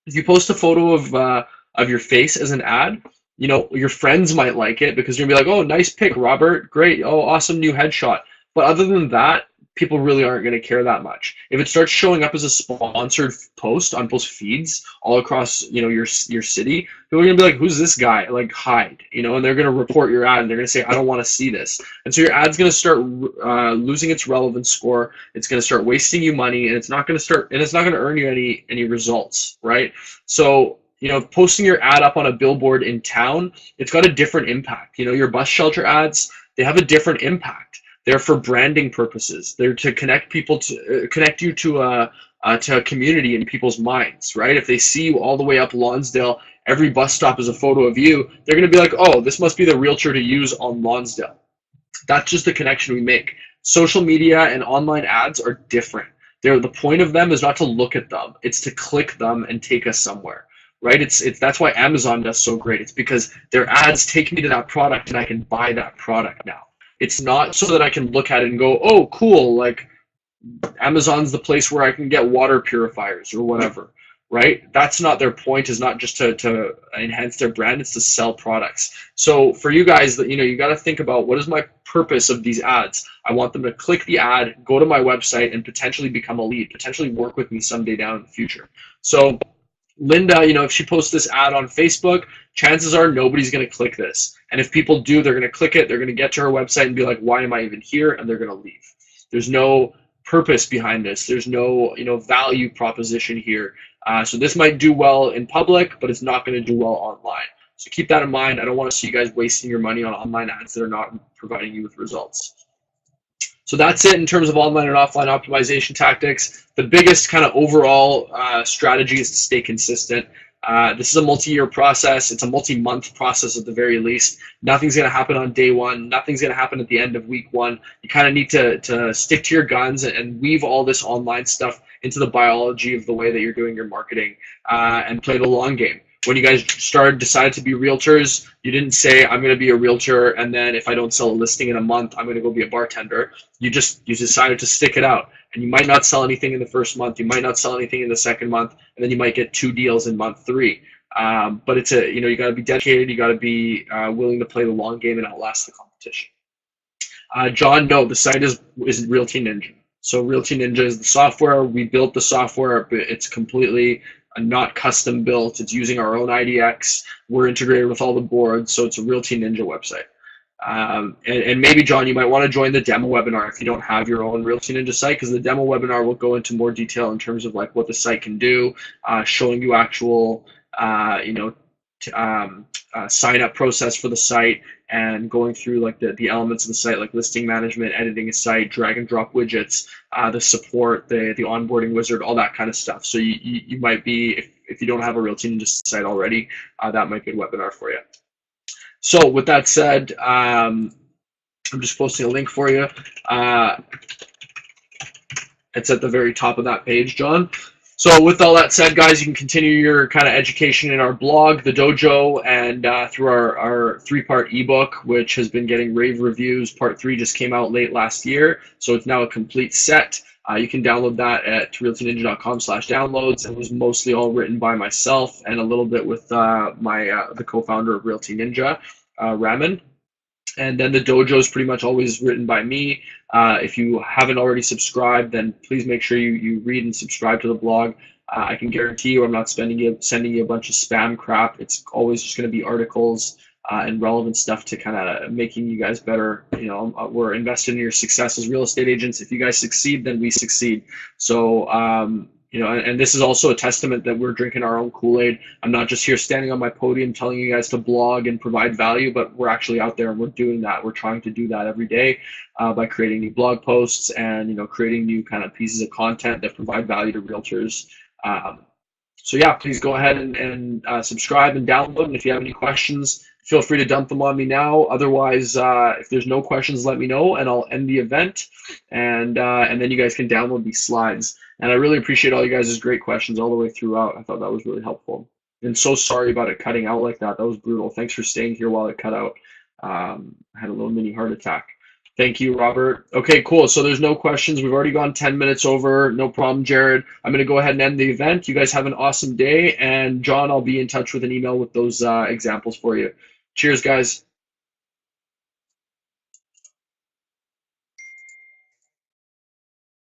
If you post a photo of your face as an ad, you know, your friends might like it because you're going to be like, oh, nice pic, Robert, great, oh, awesome new headshot. But other than that, people really aren't going to care that much. If it starts showing up as a sponsored post on people's feeds all across, you know, your city, people are going to be like, who's this guy? Like, hide, you know, and they're going to report your ad and they're going to say, I don't want to see this. And so your ad's going to start losing its relevance score. It's going to start wasting you money, and it's not going to earn you any results, right? So, you know, posting your ad up on a billboard in town, it's got a different impact. You know, your bus shelter ads, they have a different impact. They're for branding purposes. They're to connect people to connect you to a community in people's minds, right? If they see you all the way up Lonsdale, every bus stop is a photo of you. They're going to be like, oh, this must be the realtor to use on Lonsdale. That's just the connection we make. Social media and online ads are different. The point of them is not to look at them. It's to click them and take us somewhere, right? It's that's why Amazon does so great. It's because their ads take me to that product and I can buy that product now. It's not so that I can look at it and go, oh, cool, like Amazon's the place where I can get water purifiers or whatever, right? That's not their point, is not just to enhance their brand, it's to sell products. So for you guys, that you got to think about, what is my purpose of these ads? I want them to click the ad, go to my website, and potentially become a lead, potentially work with me someday down in the future. So Linda, if she posts this ad on Facebook, chances are nobody's going to click this. And if people do, they're going to click it, they're going to get to her website and be like, why am I even here? And they're going to leave. There's no purpose behind this. There's no, value proposition here. So this might do well in public, but it's not going to do well online. So keep that in mind. I don't want to see you guys wasting your money on online ads that are not providing you with results. So that's it in terms of online and offline optimization tactics. The biggest kind of overall strategy is to stay consistent. This is a multi-year process. It's a multi-month process at the very least. Nothing's going to happen on day one. Nothing's going to happen at the end of week one. You kind of need to stick to your guns and weave all this online stuff into the biology of the way that you're doing your marketing, and play the long game. When you guys decided to be realtors, you didn't say, I'm going to be a realtor, and then if I don't sell a listing in a month, I'm going to go be a bartender. You decided to stick it out. And you might not sell anything in the first month. You might not sell anything in the second month, and then you might get 2 deals in month 3. But it's you got to be dedicated. You got to be willing to play the long game and outlast the competition. John, no, the site is RealtyNinja. So RealtyNinja is the software. We built the software, but it's completely not custom built. It's using our own IDX. We're integrated with all the boards, so it's a RealtyNinja website. And maybe, John, you might want to join the demo webinar if you don't have your own RealtyNinja site, because the demo webinar will go into more detail in terms of like what the site can do, showing you actual, sign up process for the site, and going through like the elements of the site, like listing management, editing a site, drag and drop widgets, the support, the onboarding wizard, all that kind of stuff. So you might be, if you don't have a RealtyNinja site already, that might be a webinar for you. So with that said, I'm just posting a link for you. It's at the very top of that page, John. So with all that said, guys, you can continue your kind of education in our blog, The Dojo, and through our 3-part ebook, which has been getting rave reviews. Part 3 just came out late last year, so it's now a complete set. You can download that at realtyninja.com/downloads. It was mostly all written by myself and a little bit with the co-founder of RealtyNinja, Raman. And then the dojo is pretty much always written by me. If you haven't already subscribed, then please make sure you read and subscribe to the blog. I can guarantee you I'm not sending you a bunch of spam crap. It's always just going to be articles and relevant stuff to kind of making you guys better. We're invested in your success as real estate agents. If you guys succeed, then we succeed. So, and this is also a testament that we're drinking our own Kool-Aid. I'm not just here standing on my podium telling you guys to blog and provide value, but we're actually out there and we're doing that. We're trying to do that every day by creating new blog posts and, creating new kind of pieces of content that provide value to realtors. So yeah, please go ahead and subscribe and download. And if you have any questions, feel free to dump them on me now. Otherwise, if there's no questions, let me know and I'll end the event. And then you guys can download these slides. And I really appreciate all you guys' great questions all the way throughout. I thought that was really helpful. And so sorry about it cutting out like that. That was brutal. Thanks for staying here while it cut out. I had a little mini heart attack. Thank you, Robert. Okay, cool. So there's no questions. We've already gone 10 minutes over. No problem, Jared. I'm going to go ahead and end the event. You guys have an awesome day. And John, I'll be in touch with an email with those examples for you. Cheers, guys.